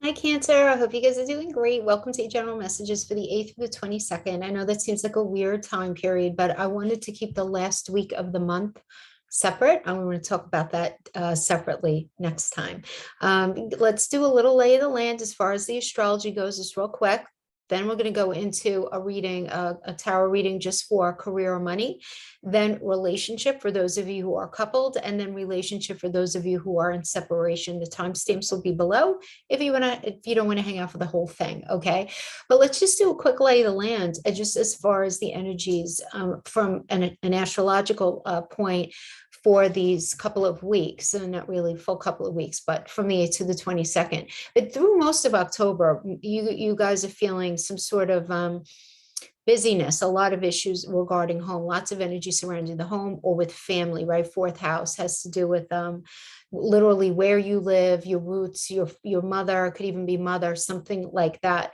Hi, Cancer. I hope you guys are doing great. Welcome to General Messages for the 8th through the 22nd. I know that seems like a weird time period, but I wanted to keep the last week of the month separate. I'm going to talk about that separately next time. Let's do a little lay of the land as far as the astrology goes, just real quick. Then we're going to go into a reading, a tarot reading just for career or money, then relationship for those of you who are coupled, and then relationship for those of you who are in separation. The timestamps will be below if you don't want to hang out for the whole thing. Okay, but let's just do a quick lay of the land, just as far as the energies from an astrological point for these couple of weeks, and not really full couple of weeks, but from the 8th to the 22nd. But through most of October, you guys are feeling some sort of busyness, a lot of issues regarding home, lots of energy surrounding the home or with family, right? Fourth house has to do with literally where you live, your roots, your mother, could even be mother, something like that.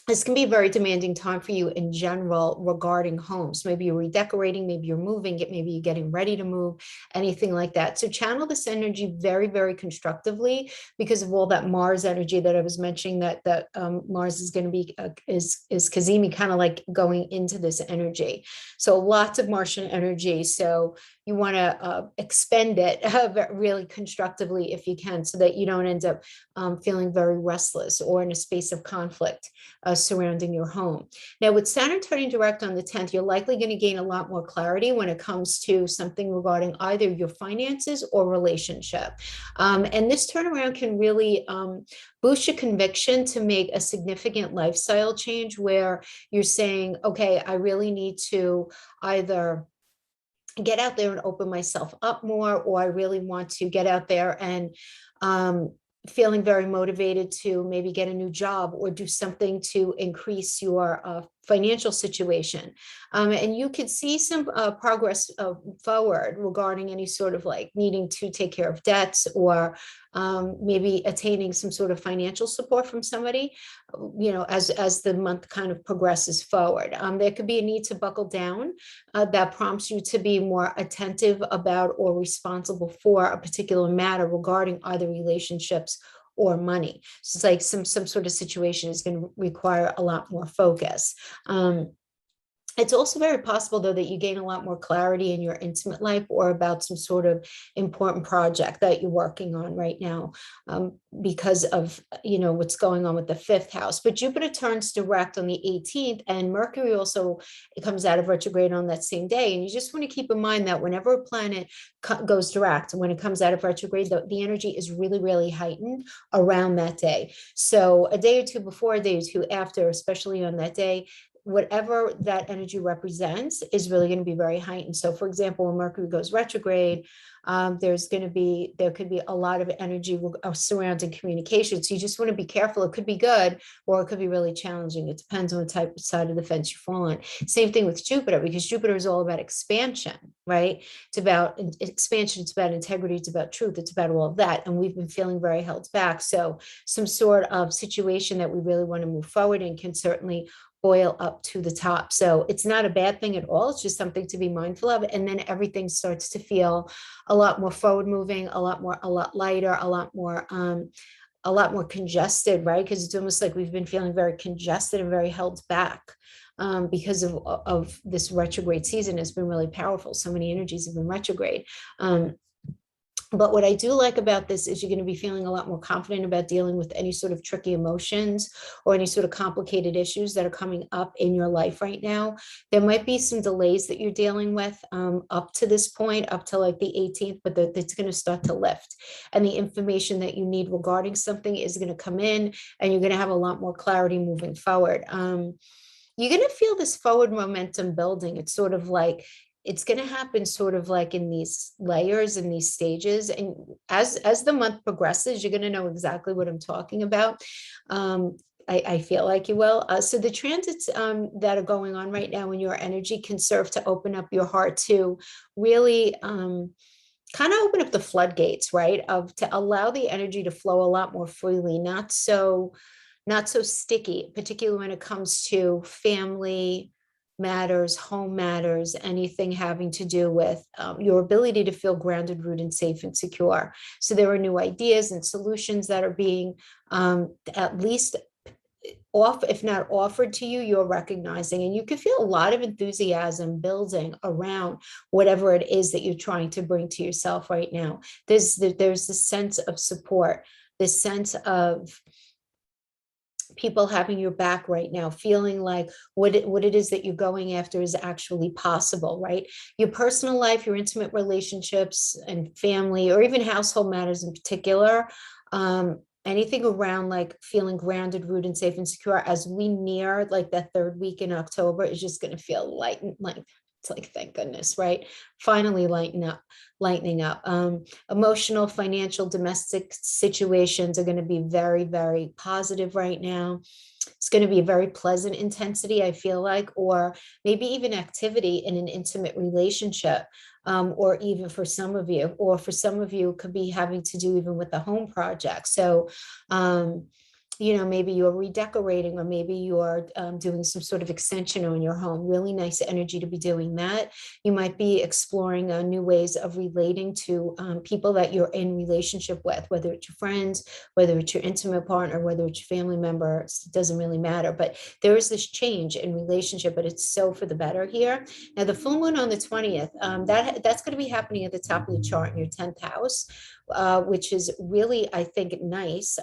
This can be a very demanding time for you in general regarding homes. Maybe you're redecorating, maybe you're moving, maybe you're getting ready to move, anything like that. So channel this energy very, very constructively because of all that Mars energy that I was mentioning, that Mars is going to be, is Kazemi, kind of like going into this energy. So lots of Martian energy. So you want to expend it really constructively if you can, so that you don't end up feeling very restless or in a space of conflict surrounding your home. Now, with Saturn turning direct on the 10th, you're likely going to gain a lot more clarity when it comes to something regarding either your finances or relationship. And this turnaround can really boost your conviction to make a significant lifestyle change where you're saying, okay, I really need to either get out there and open myself up more, or I really want to get out there and feeling very motivated to maybe get a new job or do something to increase your financial situation. And you could see some progress forward regarding any sort of like needing to take care of debts, or maybe attaining some sort of financial support from somebody, as the month kind of progresses forward. There could be a need to buckle down that prompts you to be more attentive about or responsible for a particular matter regarding either relationships or money. So it's like some sort of situation is going to require a lot more focus. It's also very possible, though, that you gain a lot more clarity in your intimate life or about some sort of important project that you're working on right now, because of, what's going on with the fifth house. But Jupiter turns direct on the 18th, and Mercury also comes out of retrograde on that same day. And you just want to keep in mind that whenever a planet goes direct, and when it comes out of retrograde, the energy is really, really heightened around that day. So a day or two before, a day or two after, especially on that day, whatever that energy represents is really going to be very heightened. So for example, when Mercury goes retrograde, there could be a lot of energy surrounding communication. So you just want to be careful. It could be good, or it could be really challenging. It depends on the type of side of the fence you fall on. Same thing with Jupiter, because Jupiter is all about expansion, right? It's about expansion. It's about integrity. It's about truth. It's about all of that. And we've been feeling very held back. So some sort of situation that we really want to move forward in can certainly boil up to the top. So it's not a bad thing at all. It's just something to be mindful of. And then everything starts to feel a lot more forward moving, a lot lighter, a lot more congested, right? Because it's almost like we've been feeling very congested and very held back, because of this retrograde season has been really powerful. So many energies have been retrograde. But what I do like about this is you're going to be feeling a lot more confident about dealing with any sort of tricky emotions or any sort of complicated issues that are coming up in your life right now. There might be some delays that you're dealing with up to this point, up to like the 18th, but it's going to start to lift. And the information that you need regarding something is going to come in, and you're going to have a lot more clarity moving forward. You're going to feel this forward momentum building. It's sort of like, it's going to happen sort of like in these layers, in these stages. And as the month progresses, you're going to know exactly what I'm talking about. I feel like you will. So the transits that are going on right now in your energy can serve to open up your heart to really kind of open up the floodgates, right? To allow the energy to flow a lot more freely, not so sticky, particularly when it comes to family, matters, home matters, anything having to do with your ability to feel grounded, rooted, safe, and secure. So there are new ideas and solutions that are being at least if not offered to you, you're recognizing, and you can feel a lot of enthusiasm building around whatever it is that you're trying to bring to yourself right now. There's this sense of support, this sense of people having your back right now, feeling like what it is that you're going after is actually possible, right? Your personal life, your intimate relationships and family, or even household matters in particular, anything around like feeling grounded, rooted, safe, and secure as we near like that third week in October is just going to feel light, like it's like, thank goodness, right? Finally lightening up. Emotional, financial, domestic situations are going to be very, very positive right now. It's going to be a very pleasant intensity, I feel like, or maybe even activity in an intimate relationship. Or even for some of you, it could be having to do even with the home project. So, maybe you're redecorating, or maybe you're doing some sort of extension on your home. Really nice energy to be doing that. You might be exploring new ways of relating to people that you're in relationship with, whether it's your friends, whether it's your intimate partner, whether it's your family member. It doesn't really matter. But there is this change in relationship, but it's so for the better here. Now, the full moon on the 20th, that's going to be happening at the top of the chart in your 10th house, which is really, I think, nice.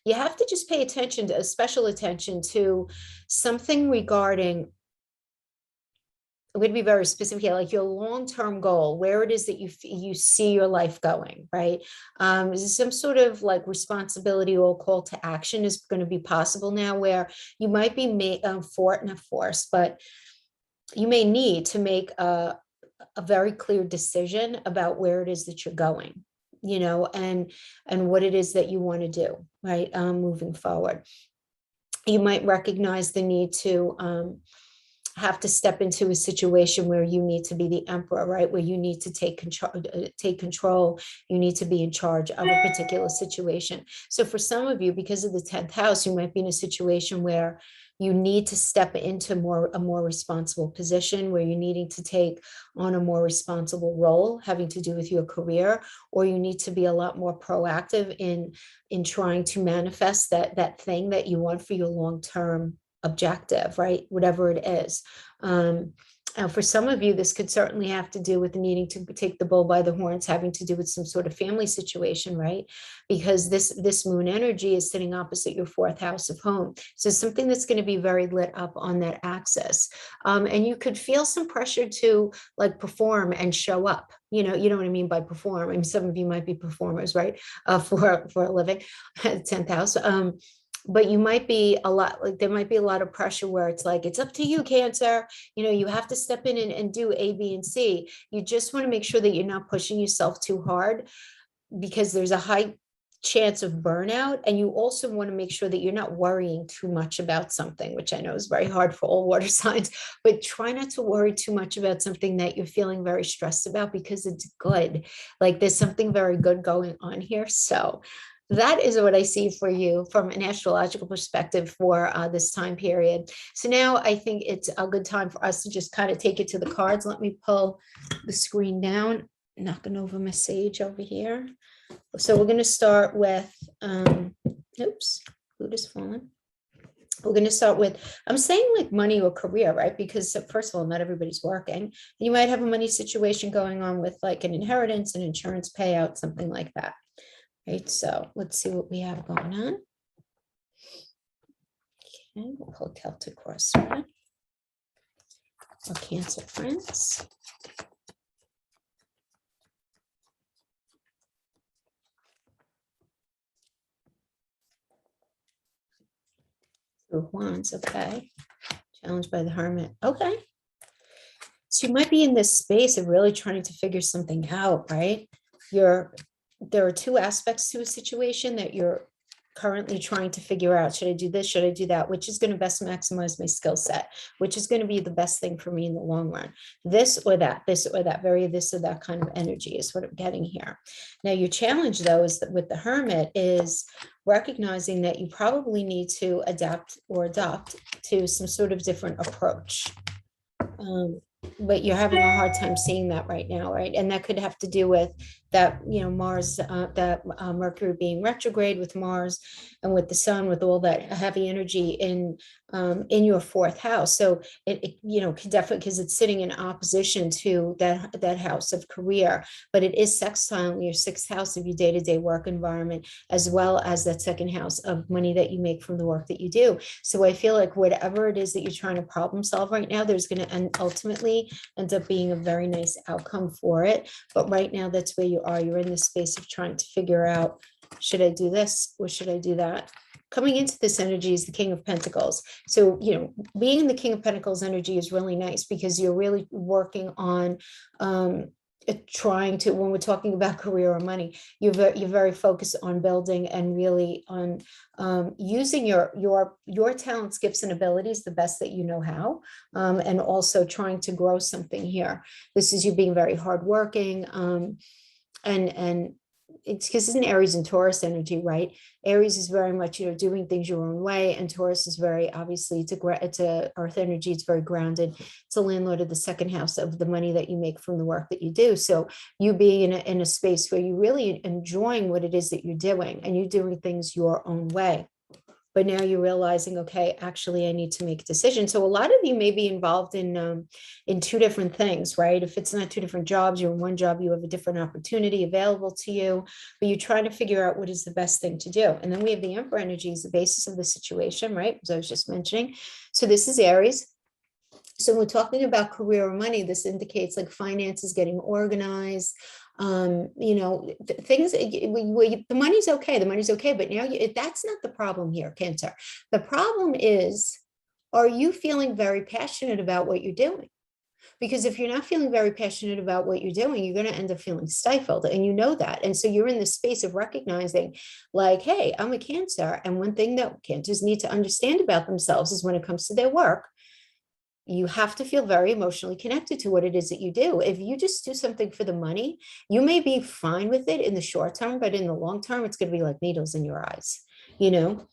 You have to just pay attention to special attention to something regarding, I'm going to be very specific here, like your long-term goal, where it is that you see your life going, right? Some sort of like responsibility or call to action is going to be possible now, where you might be not forced, but you may need to make a very clear decision about where it is that you're going, and what it is that you want to do, right? Moving forward, you might recognize the need to have to step into a situation where you need to be the emperor, right? Where you need to take control. You need to be in charge of a particular situation. So for some of you, because of the 10th house, you might be in a situation where you need to step into a more responsible position, where you're needing to take on a more responsible role having to do with your career, or you need to be a lot more proactive in trying to manifest that thing that you want for your long-term objective, right? Whatever it is. For some of you, this could certainly have to do with needing to take the bull by the horns, having to do with some sort of family situation, right? Because this moon energy is sitting opposite your 4th house of home. So something that's going to be very lit up on that axis. And you could feel some pressure to like perform and show up. You know what I mean by perform. I mean, some of you might be performers, right? For a living, 10th house. But you might be there might be a lot of pressure where it's like, it's up to you, Cancer. You have to step in and do A, B, and C. You just want to make sure that you're not pushing yourself too hard, because there's a high chance of burnout. And you also want to make sure that you're not worrying too much about something, which I know is very hard for all water signs, but try not to worry too much about something that you're feeling very stressed about, because it's good. Like there's something very good going on here. So that is what I see for you from an astrological perspective for this time period. So now I think it's a good time for us to just kind of take it to the cards. Let me pull the screen down, knocking over my sage over here. So we're going to start with, oops, food is falling. We're going to start with, I'm saying like money or career, right? Because first of all, not everybody's working. You might have a money situation going on with like an inheritance, an insurance payout, something like that. Right, so let's see what we have going on. Okay, we'll pull Celtic crossword. Our Cancer friends. Two wands, okay. Challenged by the Hermit, okay. So you might be in this space of really trying to figure something out, right? There are two aspects to a situation that you're currently trying to figure out, should I do this? Should I do that? Which is going to best maximize my skill set? Which is going to be the best thing for me in the long run? This or that, very this or that kind of energy is what I'm getting here. Now, your challenge, though, is that with the Hermit is recognizing that you probably need to adapt or adopt to some sort of different approach. But you're having a hard time seeing that right now, right? And that could have to do with that, Mars, that Mercury being retrograde with Mars and with the Sun, with all that heavy energy in your fourth house. So it could definitely, because it's sitting in opposition to that house of career, but it is sextile in your sixth house of your day-to-day work environment, as well as that second house of money that you make from the work that you do. So I feel like whatever it is that you're trying to problem solve right now, there's going to ultimately end up being a very nice outcome for it. But right now, that's where you are. You're in the space of trying to figure out, should I do this or should I do that? Coming into this energy is the King of Pentacles. So, being in the King of Pentacles energy is really nice because you're really working on trying to, when we're talking about career or money, you're very focused on building and really on using your talents, gifts, and abilities the best that you know how, and also trying to grow something here. This is you being very hardworking, and it's because it's an Aries and Taurus energy, right? Aries is very much, doing things your own way. And Taurus is very, obviously, it's a earth energy. It's very grounded. It's a landlord of the second house of the money that you make from the work that you do. So you being in a space where you're really enjoying what it is that you're doing and you're doing things your own way. But now you're realizing, okay, actually, I need to make a decision. So a lot of you may be involved in two different things, right? If it's not two different jobs, you're in one job, you have a different opportunity available to you, but you're trying to figure out what is the best thing to do. And then we have the Emperor energy as the basis of the situation, right? As I was just mentioning. So this is Aries. So when we're talking about career or money, this indicates like finances getting organized. Things, the money's okay, but now that's not the problem here, Cancer. The problem is, are you feeling very passionate about what you're doing? Because if you're not feeling very passionate about what you're doing, you're going to end up feeling stifled, and you know that. And so you're in the space of recognizing, like, hey, I'm a Cancer, and one thing that Cancers need to understand about themselves is when it comes to their work, you have to feel very emotionally connected to what it is that you do. If you just do something for the money, you may be fine with it in the short term, but in the long term, it's going to be like needles in your eyes. Like, no.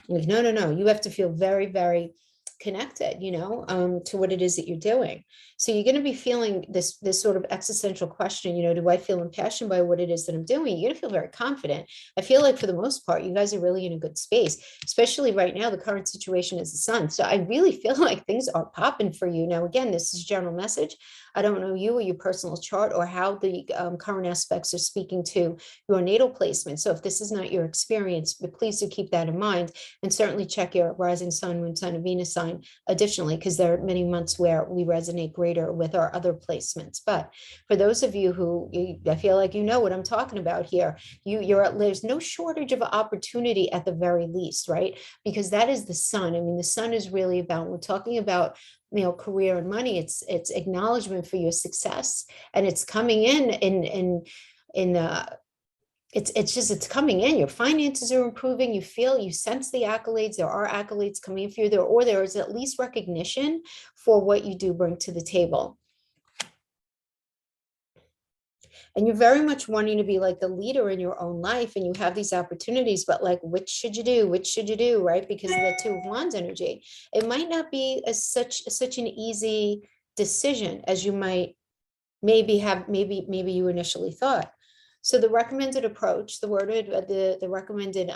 You have to feel very, very connected, to what it is that you're doing. So you're going to be feeling this sort of existential question, do I feel impassioned by what it is that I'm doing? You're going to feel very confident. I feel like for the most part, you guys are really in a good space, especially right now. The current situation is the Sun. So I really feel like things are popping for you. Now, again, this is a general message. I don't know you or your personal chart or how the current aspects are speaking to your natal placement. So if this is not your experience, but please do keep that in mind, and certainly check your rising sun, moon sign, and Venus sign additionally, because there are many months where we resonate greater with our other placements. But for those of you who, I feel like you know what I'm talking about here, there's no shortage of opportunity at the very least, right? Because that is the Sun. I mean, the Sun is really about, we're talking about career and money, it's acknowledgement for your success, and it's coming in it's coming in. Your finances are improving. You sense the accolades. There are accolades coming in for you there, or there is at least recognition for what you do bring to the table. And you're very much wanting to be like the leader in your own life, and you have these opportunities, but like, which should you do, right? Because of the Two of Wands energy, it might not be such an easy decision as you might maybe you initially thought. So the recommended approach, the recommended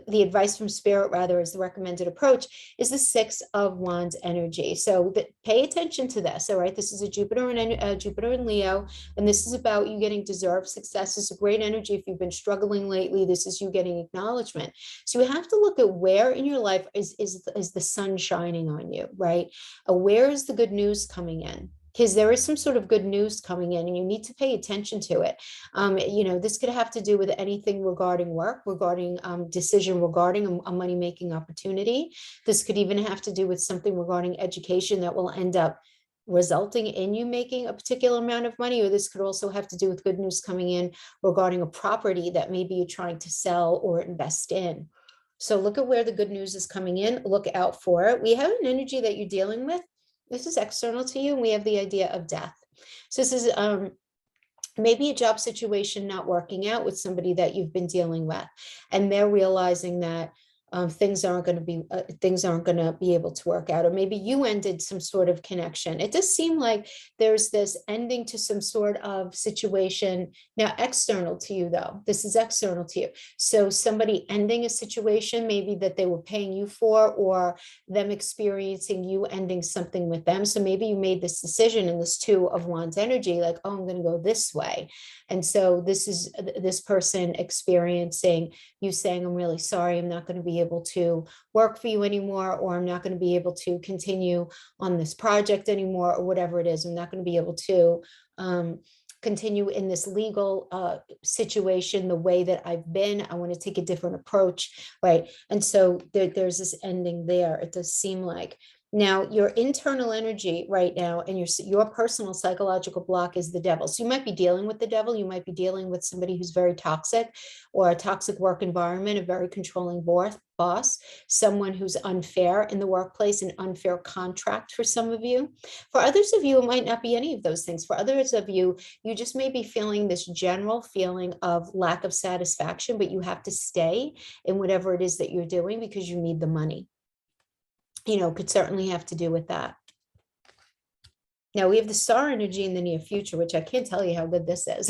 the advice from spirit rather is the recommended approach is the Six of Wands energy. So pay attention to this. All right, this is a Jupiter and Leo, and this is about you getting deserved success. It's a great energy. If you've been struggling lately, this is you getting acknowledgement. So you have to look at where in your life is the sun shining on you, right? Where is the good news coming in? Because there is some sort of good news coming in, and you need to pay attention to it. This could have to do with anything regarding work, regarding decision, regarding a money-making opportunity. This could even have to do with something regarding education that will end up resulting in you making a particular amount of money, or this could also have to do with good news coming in regarding a property that maybe you're trying to sell or invest in. So look at where the good news is coming in. Look out for it. We have an energy that you're dealing with. This is external to you, and we have the idea of death. So this is maybe a job situation not working out with somebody that you've been dealing with, and they're realizing that things aren't going to be able to work out, or maybe you ended some sort of connection. It does seem like there's this ending to some sort of situation. Now, external to you, though, this is external to you. So somebody ending a situation maybe that they were paying you for, or them experiencing you ending something with them. So maybe you made this decision in this Two of Wands energy, like, oh, I'm going to go this way. And so this is this person experiencing you saying, I'm really sorry, I'm not going to be able to work for you anymore, or I'm not going to be able to continue on this project anymore, or whatever it is. I'm not going to be able to continue in this legal situation the way that I've been. I want to take a different approach, right? And so there's this ending there, it does seem like. Now, your internal energy right now and your personal psychological block is the devil. So you might be dealing with the devil. You might be dealing with somebody who's very toxic, or a toxic work environment, a very controlling boss, someone who's unfair in the workplace, an unfair contract for some of you. For others of you, it might not be any of those things. For others of you, you just may be feeling this general feeling of lack of satisfaction, but you have to stay in whatever it is that you're doing because you need the money. Could certainly have to do with that. Now we have the star energy in the near future, which I can't tell you how good this is.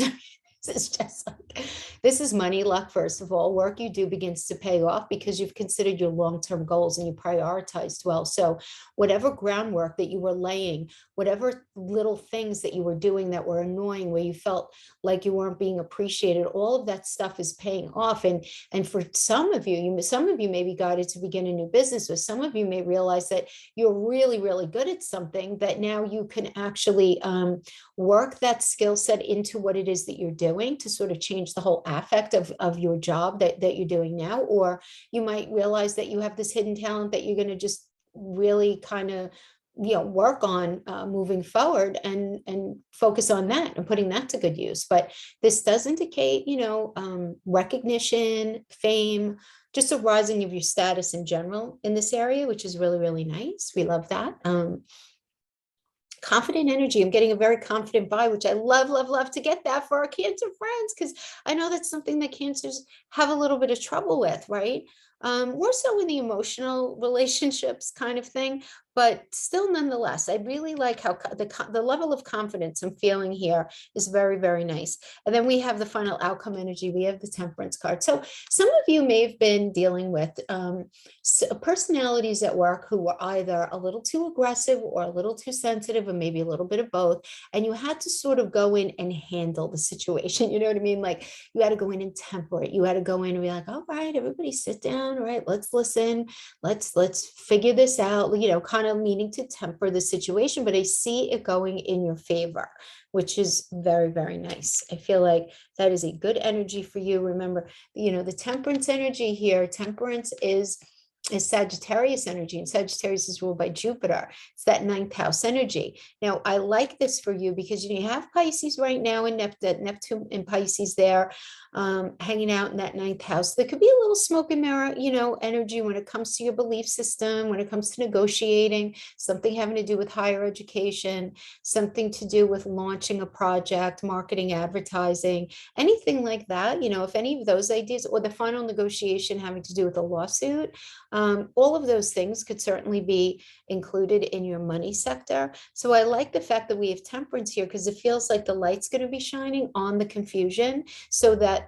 This is just like, this is money luck. First of all, work you do begins to pay off because you've considered your long-term goals and you prioritized well. So whatever groundwork that you were laying, whatever little things that you were doing that were annoying, where you felt like you weren't being appreciated, all of that stuff is paying off. And for some of you may be guided to begin a new business, or some of you may realize that you're really, really good at something, that now you can actually work that skill set into what it is that you're doing to sort of change the whole affect of your job that you're doing now. Or you might realize that you have this hidden talent that you're going to just really kind of work on moving forward and focus on that and putting that to good use. But this does indicate recognition, fame, just a rising of your status in general in this area, which is really, really nice. We love that. Confident energy. I'm getting a very confident vibe, which I love, love, love to get that for our Cancer friends, because I know that's something that Cancers have a little bit of trouble with, right? More so in the emotional relationships kind of thing, but still nonetheless, I really like how the level of confidence I'm feeling here is very, very nice. And then we have the final outcome energy. We have the Temperance card. So some of you may have been dealing with personalities at work who were either a little too aggressive or a little too sensitive, or maybe a little bit of both. And you had to sort of go in and handle the situation. You know what I mean? Like you had to go in and temper it. You had to go in and be like, all right, everybody sit down. All right, let's listen. Let's figure this out, kind of meaning to temper the situation. But I see it going in your favor, which is very, very nice. I feel like that is a good energy for you. Remember, the Temperance energy here, Temperance is Sagittarius energy, and Sagittarius is ruled by Jupiter. It's that 9th house energy. Now, I like this for you because you have Pisces right now, and Neptune and Pisces there, hanging out in that 9th house. There could be a little smoke and mirror, energy when it comes to your belief system, when it comes to negotiating, something having to do with higher education, something to do with launching a project, marketing, advertising, anything like that. If any of those ideas, or the final negotiation having to do with a lawsuit, all of those things could certainly be included in your money sector. So I like the fact that we have Temperance here, because it feels like the light's going to be shining on the confusion, so that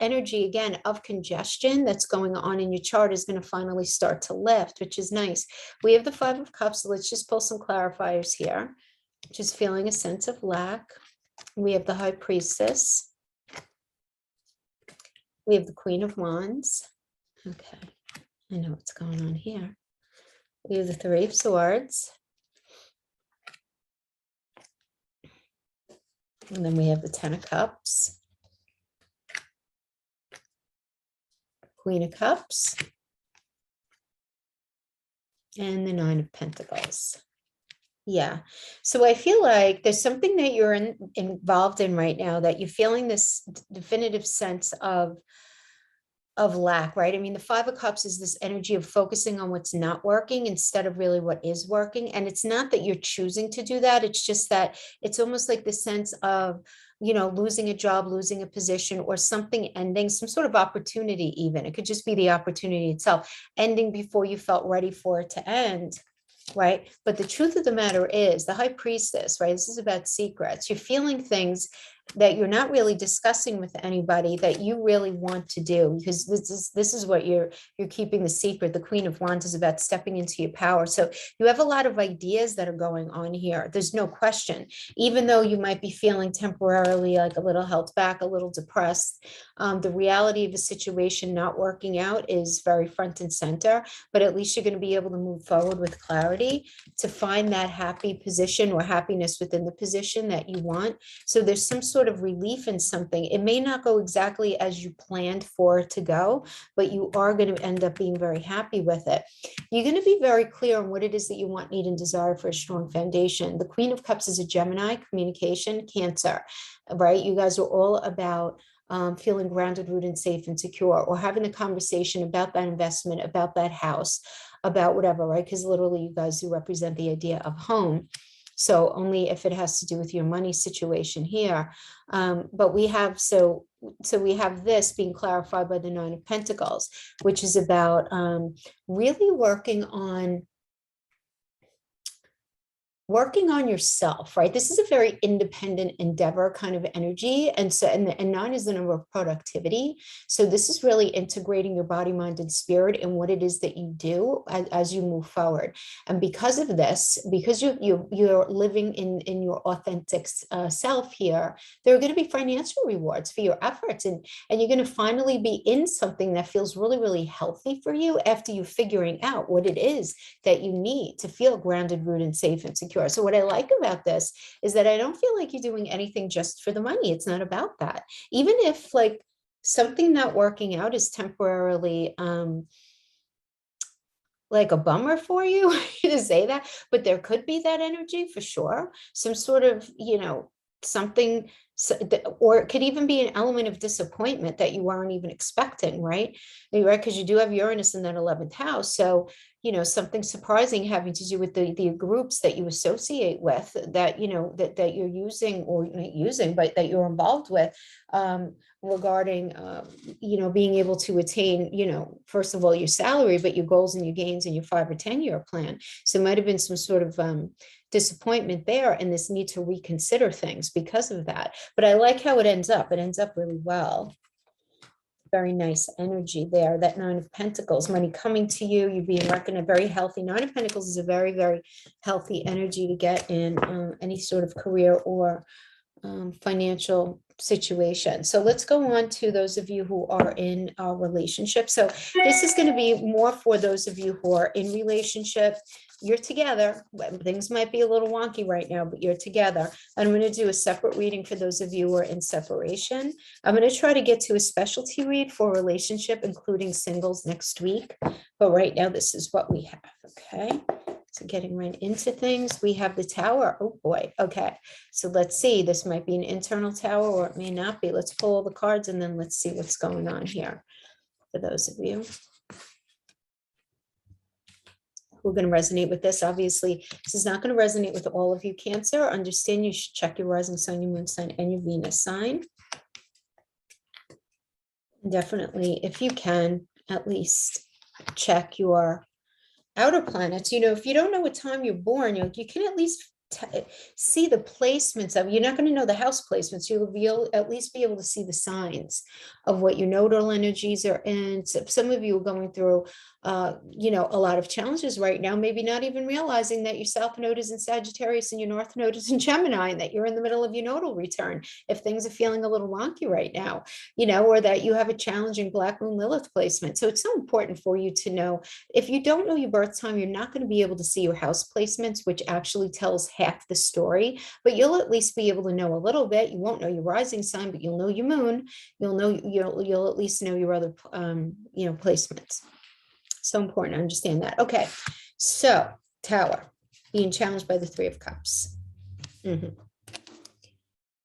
energy again of congestion that's going on in your chart is going to finally start to lift, which is nice. We have the 5 of Cups. So let's just pull some clarifiers here. Just feeling a sense of lack. We have the High Priestess. We have the Queen of Wands. Okay. I know what's going on here. We have the 3 of Swords. And then we have the 10 of Cups. Queen of Cups. And the 9 of Pentacles. Yeah. So I feel like there's something that you're involved in right now that you're feeling this definitive sense of lack, right? I mean, the Five of Cups is this energy of focusing on what's not working instead of really what is working. And it's not that you're choosing to do that. It's just that it's almost like the sense of, losing a job, losing a position, or something ending, some sort of opportunity, even. It could just be the opportunity itself, ending before you felt ready for it to end. Right. But the truth of the matter is the high priestess, right? This is about secrets. You're feeling things that you're not really discussing with anybody that you really want to do, because this is what you're keeping the secret. The Queen of Wands is about stepping into your power. So you have a lot of ideas that are going on here. There's no question, even though you might be feeling temporarily like a little held back, a little depressed. The reality of a situation not working out is very front and center, but at least you're going to be able to move forward with clarity to find that happy position or happiness within the position that you want. So there's some sort of relief in something. It may not go exactly as you planned for it to go, but you are going to end up being very happy with it. You're going to be very clear on what it is that you want, need, and desire for a strong foundation. The Queen of Cups is a Gemini, communication, Cancer, right? You guys are all about feeling grounded, rooted, safe, and secure, or having a conversation about that investment, about that house, about whatever, right? Because literally you guys, you represent the idea of home. So only if it has to do with your money situation here. But we have this being clarified by the Nine of Pentacles, which is about really working on yourself, right? This is a very independent endeavor kind of energy. And so, and nine is the number of productivity. So this is really integrating your body, mind, and spirit in what it is that you do as you move forward. And because of this, because you're living in your authentic self here, there are going to be financial rewards for your efforts. And you're going to finally be in something that feels really, really healthy for you after you figuring out what it is that you need to feel grounded, rooted, safe, and secure. So what I like about this is that I don't feel like you're doing anything just for the money. It's not about that. Even if like something not working out is temporarily like a bummer for you to say that, but there could be that energy for sure. Some sort of, something, or it could even be an element of disappointment that you weren't even expecting, right? Right, because you do have Uranus in that 11th house. So, something surprising having to do with the groups that you associate with, that, that you're using, or not using, but that you're involved with, regarding, being able to attain, first of all, your salary, but your goals and your gains and your 5 or 10 year plan. So it might have been some sort of disappointment there, and this need to reconsider things because of that. But I like how it ends up. It ends up really well. Very nice energy there. That Nine of Pentacles, money coming to you, you being recognized, very healthy. Nine of Pentacles is a very, very healthy energy to get in any sort of career or financial situation. So let's go on to those of you who are in a relationship. So this is going to be more for those of you who are in relationship. You're together. Things might be a little wonky right now, but you're together. And I'm going to do a separate reading for those of you who are in separation. I'm going to try to get to a specialty read for relationship, including singles, next week. But right now, this is what we have. Okay. So getting right into things, we have the Tower. Oh boy. Okay. So let's see. This might be an internal tower, or it may not be. Let's pull all the cards and then let's see what's going on here for those of you who are going to resonate with this. Obviously, this is not going to resonate with all of you, Cancer. Understand you should check your rising sign, your moon sign, and your Venus sign. Definitely, if you can, at least check your outer planets. If you don't know what time you're born, you can at least see the placements of, you're not going to know the house placements. You'll at least be able to see the signs of what your nodal energies are in. So some of you are going through, a lot of challenges right now, maybe not even realizing that your South Node is in Sagittarius and your North Node is in Gemini, and that you're in the middle of your nodal return. If things are feeling a little wonky right now, or that you have a challenging Black Moon Lilith placement. So it's so important for you to know, if you don't know your birth time, you're not going to be able to see your house placements, which actually tells half the story, but you'll at least be able to know a little bit. You won't know your rising sign, but you'll know your moon. You'll at least know your other, placements. So important to understand that. Okay. So Tower. being challenged by the Three of Cups. Mhm.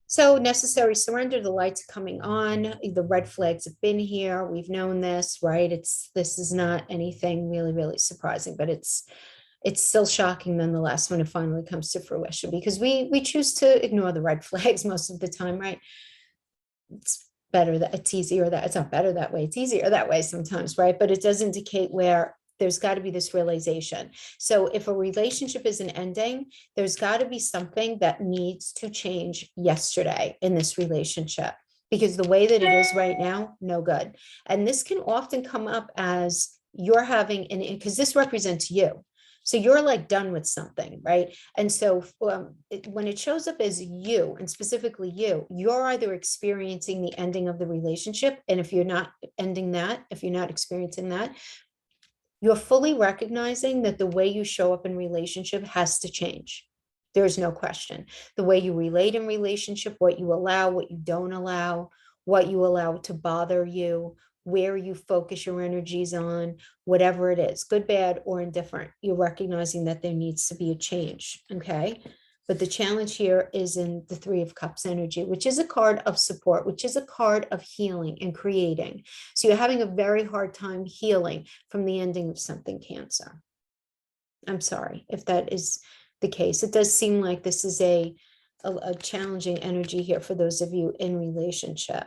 So necessary surrender, the lights are coming on. The red flags have been here. We've known this, right? This is not anything really, really surprising, but it's still shocking nonetheless when it finally comes to fruition, because we choose to ignore the red flags most of the time, right? It's better that it's easier that it's not better that way. It's easier that way sometimes, right? But it does indicate where there's got to be this realization. So if a relationship isn't ending, there's got to be something that needs to change yesterday in this relationship, because the way that it is right now, no good. And this can often come up as you're having because this represents you. So you're like done with something, right? And so when it shows up as you, and specifically you're either experiencing the ending of the relationship. And if you're not ending that, if you're not experiencing that, you're fully recognizing that the way you show up in relationship has to change. There's no question. The way you relate in relationship, what you allow, what you don't allow, what you allow to bother you, where you focus your energies on, whatever it is, good, bad, or indifferent, you're recognizing that there needs to be a change, okay? But the challenge here is in the Three of Cups energy, which is a card of support, which is a card of healing and creating. So you're having a very hard time healing from the ending of something, Cancer. I'm sorry if that is the case. It does seem like this is a challenging energy here for those of you in relationship.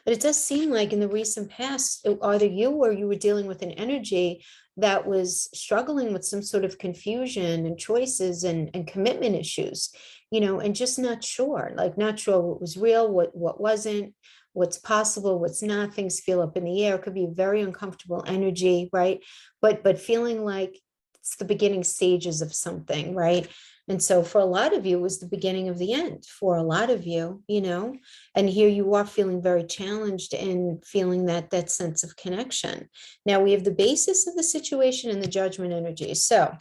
But it does seem like in the recent past, either you or you were dealing with an energy that was struggling with some sort of confusion and choices and commitment issues, and just not sure, like not sure what was real, what wasn't, what's possible, what's not. Things feel up in the air. It could be a very uncomfortable energy, right? But feeling like it's the beginning stages of something, right? And so for a lot of you, it was the beginning of the end for a lot of you, and here you are feeling very challenged and feeling that sense of connection. Now we have the basis of the situation and the Judgment energy. So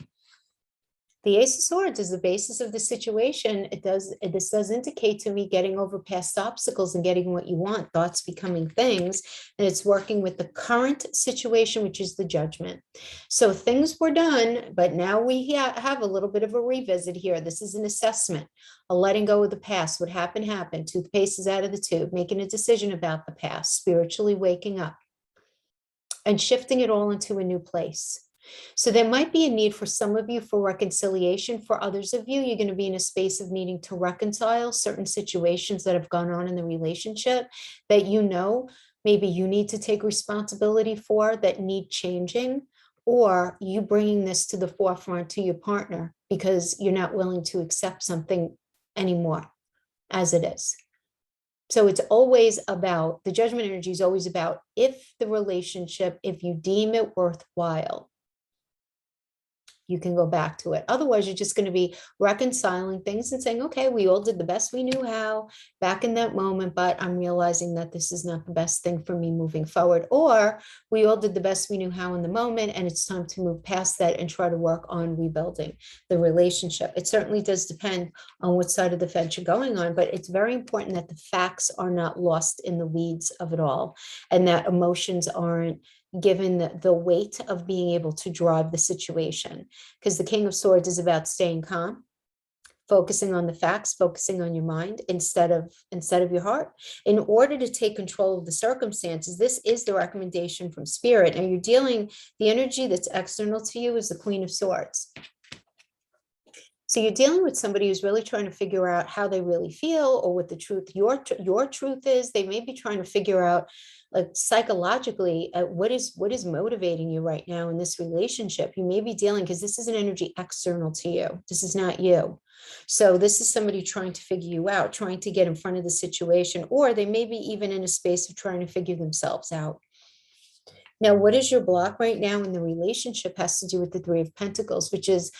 the Ace of Swords is the basis of the situation. This does indicate to me getting over past obstacles and getting what you want, thoughts becoming things, and it's working with the current situation, which is the Judgment. So things were done, but now we have a little bit of a revisit here. This is an assessment, a letting go of the past. What happened, happened. Toothpaste is out of the tube, making a decision about the past, spiritually waking up and shifting it all into a new place. So there might be a need for some of you for reconciliation. For others of you, you're going to be in a space of needing to reconcile certain situations that have gone on in the relationship that maybe you need to take responsibility for, that need changing, or you bringing this to the forefront to your partner because you're not willing to accept something anymore as it is. So it's always about, the Judgment energy is always about if the relationship, if you deem it worthwhile, you can go back to it. Otherwise, you're just going to be reconciling things and saying, okay, we all did the best we knew how back in that moment, but I'm realizing that this is not the best thing for me moving forward. Or we all did the best we knew how in the moment, and it's time to move past that and try to work on rebuilding the relationship. It certainly does depend on what side of the fence you're going on, but it's very important that the facts are not lost in the weeds of it all, and that emotions aren't given the weight of being able to drive the situation, because the King of Swords is about staying calm, focusing on the facts, focusing on your mind instead of your heart, in order to take control of the circumstances. This is the recommendation from Spirit. And the energy that's external to you is the Queen of Swords. So you're dealing with somebody who's really trying to figure out how they really feel, or what the truth, your truth is. They may be trying to figure out, like, psychologically, what is motivating you right now in this relationship. You may be dealing, because this is an energy external to you. This is not you. So this is somebody trying to figure you out, trying to get in front of the situation, or they may be even in a space of trying to figure themselves out. Now, what is your block right now in the relationship has to do with the Three of Pentacles, which is,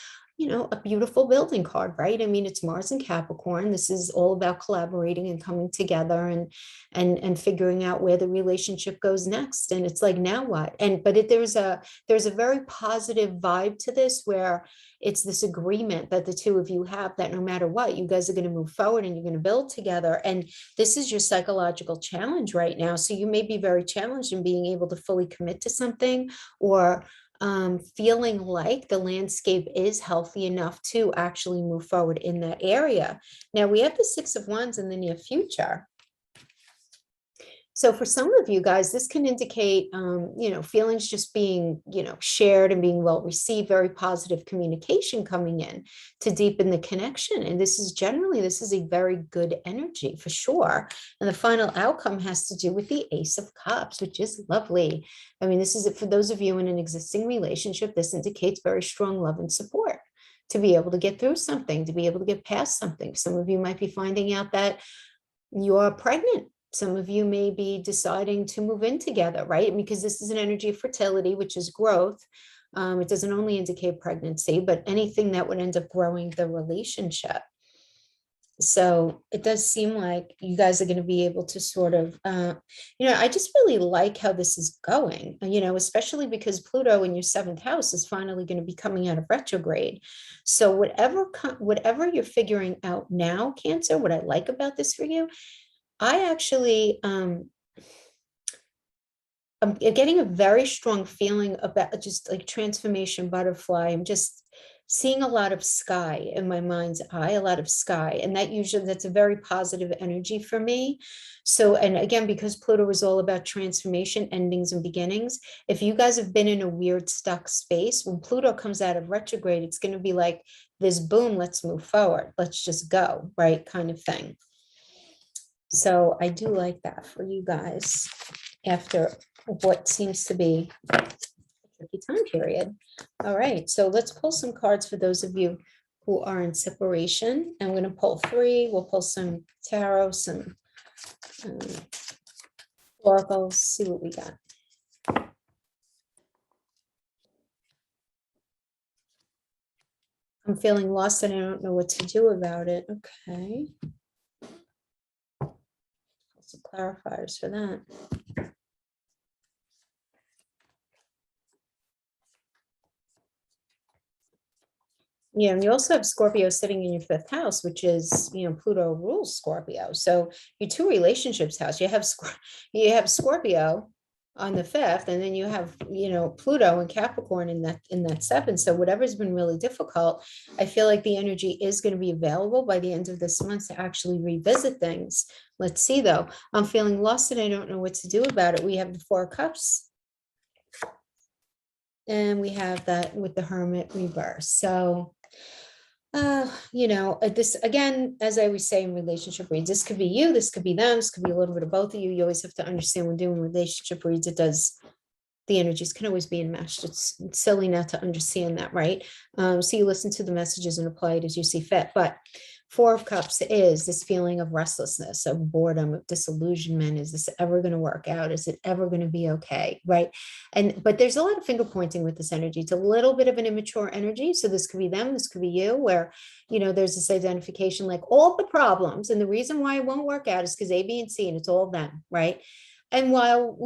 a beautiful building card, right? I mean, it's Mars and Capricorn. This is all about collaborating and coming together and figuring out where the relationship goes next. And it's like, now what? But there's a very positive vibe to this, where it's this agreement that the two of you have, that no matter what, you guys are going to move forward and you're going to build together. And this is your psychological challenge right now. So you may be very challenged in being able to fully commit to something, or feeling like the landscape is healthy enough to actually move forward in that area. Now we have the Six of Wands in the near future. So for some of you guys, this can indicate, feelings just being, shared and being well received, very positive communication coming in to deepen the connection. And this is a very good energy for sure. And the final outcome has to do with the Ace of Cups, which is lovely. I mean, this is it for those of you in an existing relationship. This indicates very strong love and support to be able to get through something, to be able to get past something. Some of you might be finding out that you're pregnant. Some of you may be deciding to move in together, right? Because this is an energy of fertility, which is growth. It doesn't only indicate pregnancy, but anything that would end up growing the relationship. So it does seem like you guys are going to be able to sort of, I just really like how this is going, especially because Pluto in your seventh house is finally going to be coming out of retrograde. So whatever you're figuring out now, Cancer, what I like about this for you, I actually, I'm getting a very strong feeling about just like transformation butterfly. I'm just seeing a lot of sky in my mind's eye, a lot of sky. And that's a very positive energy for me. So, and again, because Pluto is all about transformation, endings and beginnings, if you guys have been in a weird stuck space, when Pluto comes out of retrograde, it's going to be like this, boom, let's move forward. Let's just go, right? Kind of thing. So I do like that for you guys after what seems to be a tricky time period. All right, so let's pull some cards for those of you who are in separation. I'm going to pull 3. We'll pull some tarot, some oracles, see what we got. I'm feeling lost and I don't know what to do about it. Okay. Some clarifiers for that. Yeah, and you also have Scorpio sitting in your 5th house, which is, Pluto rules Scorpio. So your 2 relationships house, you have Scorpio on the 5th, and then you have, Pluto and Capricorn in that 7th. So whatever's been really difficult, I feel like the energy is going to be available by the end of this month to actually revisit things. Let's see though. I'm feeling lost and I don't know what to do about it. We have the 4 of Cups. And we have that with the Hermit reverse. So this again, as I always say in relationship reads, this could be you, this could be them, this could be a little bit of both of you. You always have to understand when doing relationship reads, the energies can always be enmeshed. It's silly not to understand that, right? So you listen to the messages and apply it as you see fit. But 4 of Cups is this feeling of restlessness, of boredom, of disillusionment. Is this ever going to work out? Is it ever going to be okay? Right. But there's a lot of finger pointing with this energy. It's a little bit of an immature energy. So this could be them, this could be you, where, there's this identification, like all the problems. And the reason why it won't work out is because A, B, and C, and it's all them. Right. And while,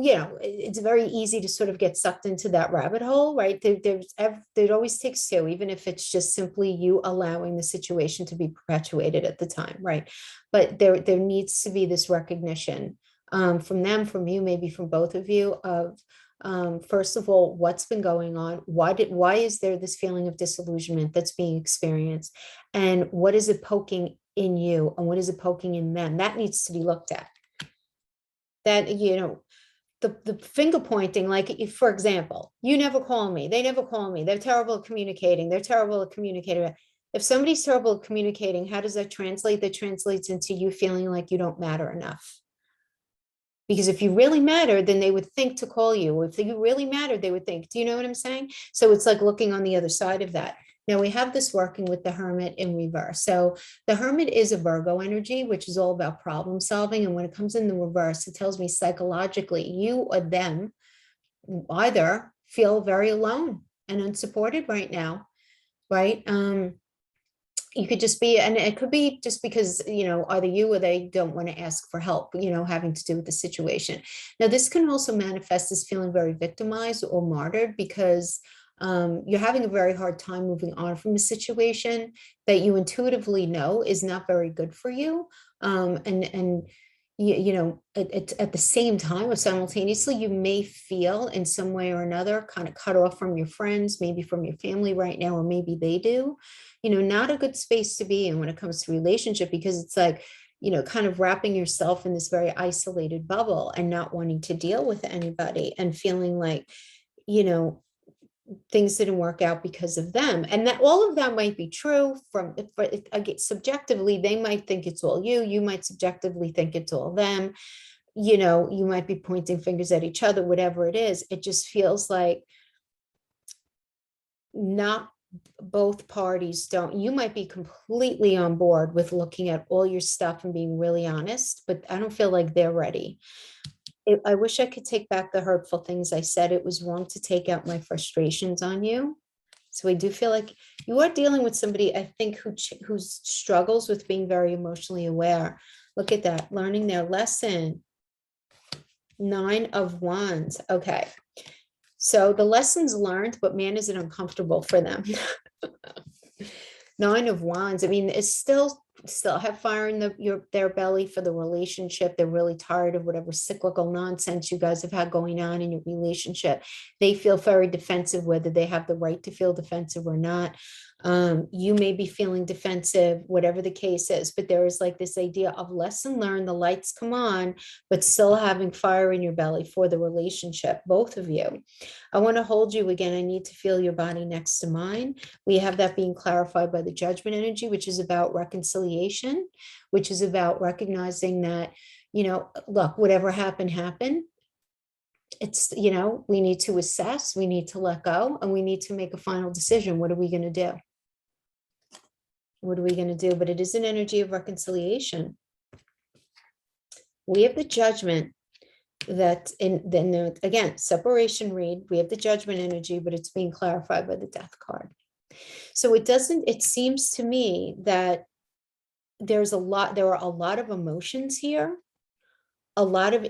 it's very easy to sort of get sucked into that rabbit hole, right? There always takes 2, even if it's just simply you allowing the situation to be perpetuated at the time, right? But there needs to be this recognition from them, from you, maybe from both of you of, first of all, what's been going on? Why is there this feeling of disillusionment that's being experienced? And what is it poking in you? And what is it poking in them? That needs to be looked at. That, the finger pointing, like if, for example, you never call me, they never call me, they're terrible at communicating, they're terrible at communicating. If somebody's terrible at communicating, how does that translate? That translates into you feeling like you don't matter enough. Because if you really matter, then they would think to call you. If you really mattered, they would think, do you know what I'm saying? So it's like looking on the other side of that. Now we have this working with the Hermit in reverse. So the Hermit is a Virgo energy, which is all about problem solving. And when it comes in the reverse, it tells me psychologically, you or them either feel very alone and unsupported right now, right? You could just be, and it could be just because, either you or they don't want to ask for help, having to do with the situation. Now, this can also manifest as feeling very victimized or martyred because you're having a very hard time moving on from a situation that you intuitively know is not very good for you. And at the same time or simultaneously, you may feel in some way or another kind of cut off from your friends, maybe from your family right now, or maybe they do, not a good space to be in when it comes to relationship, because it's like, kind of wrapping yourself in this very isolated bubble and not wanting to deal with anybody and feeling like, you know, things didn't work out because of them, and that all of that might be true but again, subjectively they might think it's all you might subjectively think it's all them. You might be pointing fingers at each other, whatever it is. It just feels like not both parties don't. You might be completely on board with looking at all your stuff and being really honest, but I don't feel like they're ready. I wish I could take back the hurtful things I said. It was wrong to take out my frustrations on you. So I do feel like you are dealing with somebody, I think, who struggles with being very emotionally aware. Look at that, learning their lesson. 9 of Wands. Okay. So the lessons learned, but man, is it uncomfortable for them. 9 of Wands. I mean, it's still have fire in their belly for the relationship. They're really tired of whatever cyclical nonsense you guys have had going on in your relationship. They feel very defensive, whether they have the right to feel defensive or not. You may be feeling defensive, whatever the case is, but there is like this idea of lesson learned, the lights come on, but still having fire in your belly for the relationship, both of you. I want to hold you again. I need to feel your body next to mine. We have that being clarified by the judgment energy, which is about reconciliation, which is about recognizing that, look, whatever happened, happened. It's, we need to assess, we need to let go, and we need to make a final decision. What are we going to do? What are we going to do? But it is an energy of reconciliation. We have the judgment that then again, separation read, we have the judgment energy, but it's being clarified by the death card. So it seems to me that there are a lot of emotions here, a lot of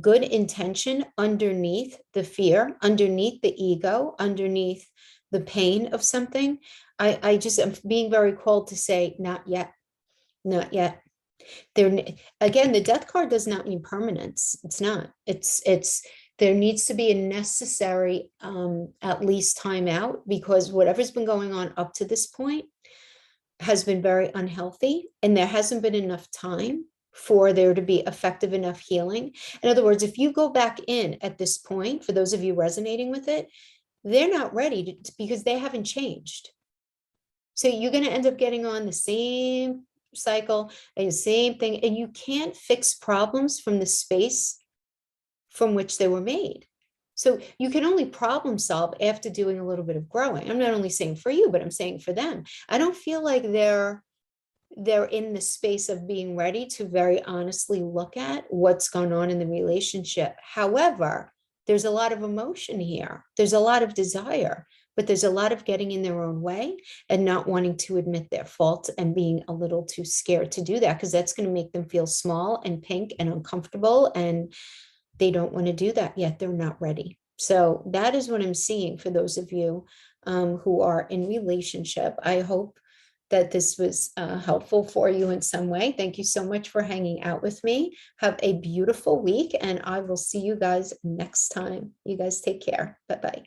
good intention underneath the fear, underneath the ego, underneath the pain of something. I just am being very called to say, not yet, not yet. There again, the death card does not mean permanence. It's not. It's there needs to be a necessary at least time out, because whatever's been going on up to this point has been very unhealthy, and there hasn't been enough time for there to be effective enough healing. In other words, if you go back in at this point, for those of you resonating with it, they're not ready because they haven't changed. So you're going to end up getting on the same cycle and the same thing, and you can't fix problems from the space from which they were made. So you can only problem solve after doing a little bit of growing. I'm not only saying for you, but I'm saying for them. I don't feel like they're in the space of being ready to very honestly look at what's going on in the relationship. However, there's a lot of emotion here. There's a lot of desire, but there's a lot of getting in their own way and not wanting to admit their faults and being a little too scared to do that, because that's going to make them feel small and pink and uncomfortable, and they don't want to do that yet. They're not ready. So that is what I'm seeing for those of you who are in relationship. I hope that this was helpful for you in some way. Thank you so much for hanging out with me. Have a beautiful week, and I will see you guys next time. You guys take care. Bye-bye.